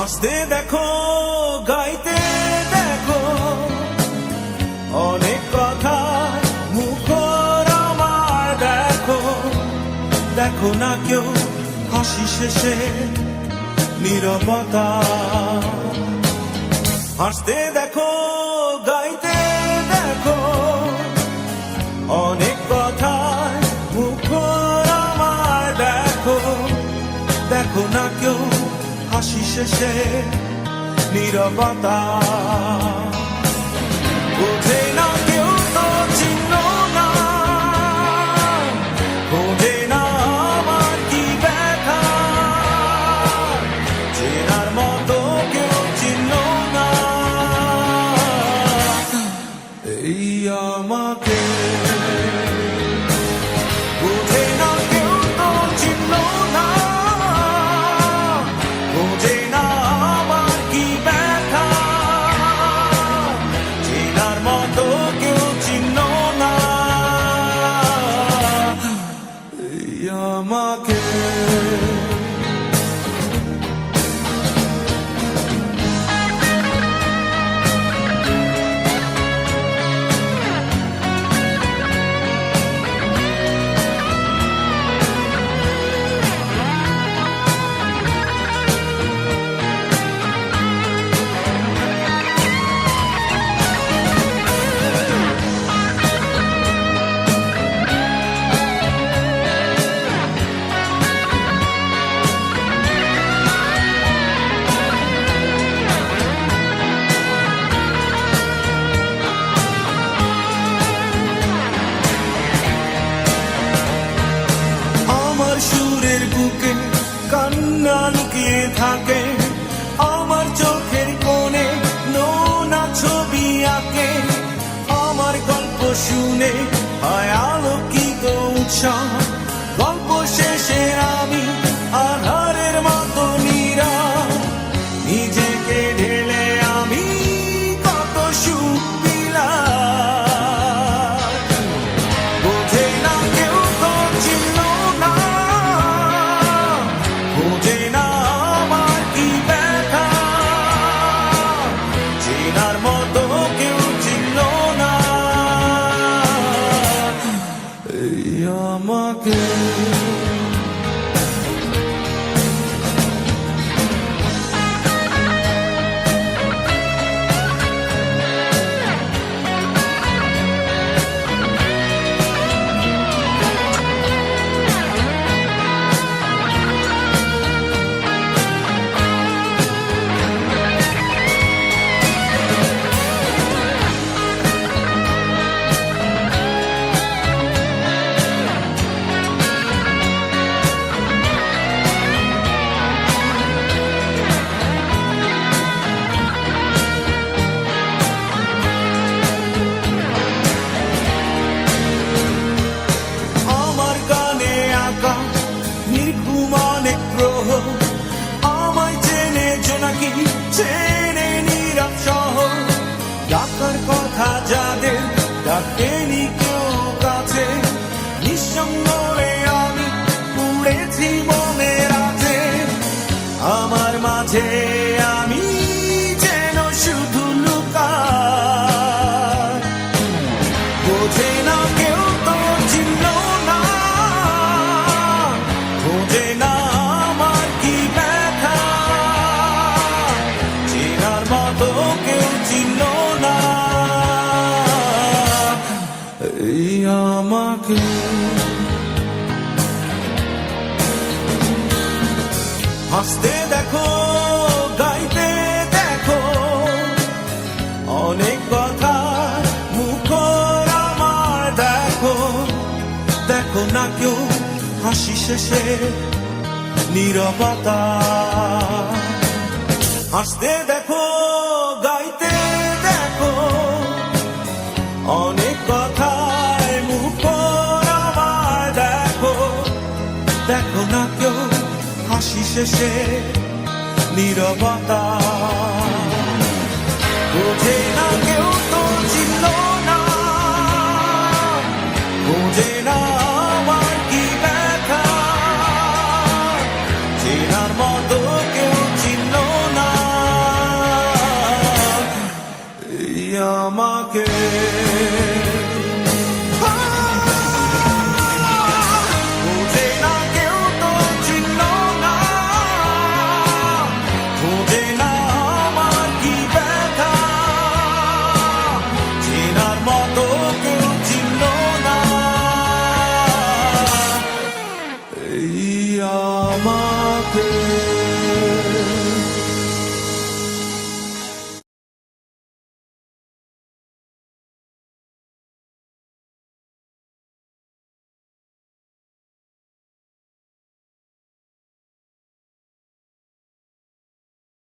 হাসতে দেখো, গাইতে দেখো, অনেক কথা মুখর আমার দেখো, দেখো না কেউ হাসি শেষে নীরবতা। হাসতে দেখো, গাইতে দেখো, অনেক কথা মুখর আমার দেখো, দেখো না কেউ হাসি শেষে নীরবতা। বোঝে না কেউ তো চিহ্ন না, বোঝে না আমার কি ব্যথা, চেনার মতো কেউ চিহ্ন না এই আমাকে। বোঝে না কেউ তো চিহ্ন না, বোঝে না আমার কি ব্যথা, চেনার মতো কেউ চিহ্ন না এই আমাকে। সুরের বুকে কান্না লুকিয়ে থাকে, আমার চোখের কোণে নোনা ছবি আঁকে, আমার গল্প শুনে হয় আলোকিত উৎসাহ, গল্প শেষে আমি আধারের মতো নীরব, নিজেকে ঢেলে আমি কত সুখ পেলাম। বোঝে না কেউ তো চিহ্ন না, বোঝে না আমার কি ব্যথা, চেনার মতো কেউ চিহ্ন না এই আমাকে। আমায় চেনে জোনাকি, চেনে নীরব শহর, ডাকার কথা যাদের ডাকেনি কেউ কাছে, নিঃসঙ্গ হয়ে আমি উড়েছি মনের আছে, আমার মাঝে আমি যেন শুধু লুকাই। বোঝে না কেউ তো চিহ্ন না, বোঝে না আমার কি ব্যথা, চেনার মতো কেউ চিহ্ন না এই আমাকে। হাসতে দেখো, গাইতে দেখো, অনেক কথা মুখর আমার দেখো, দেখো না কেউ হাসি শেষে নীরবতা। হাসতে দেখো, গাইতে দেখো, অনেক কথায় মুখর আমার দেখো, দেখো না কেউ হাসি শেষে নীরবতা। বোঝে না কেউ তো চিহ্ন না, বোঝে না আমার কি ব্যথা, চেনার মতো কেউ চিহ্ন না আমাকে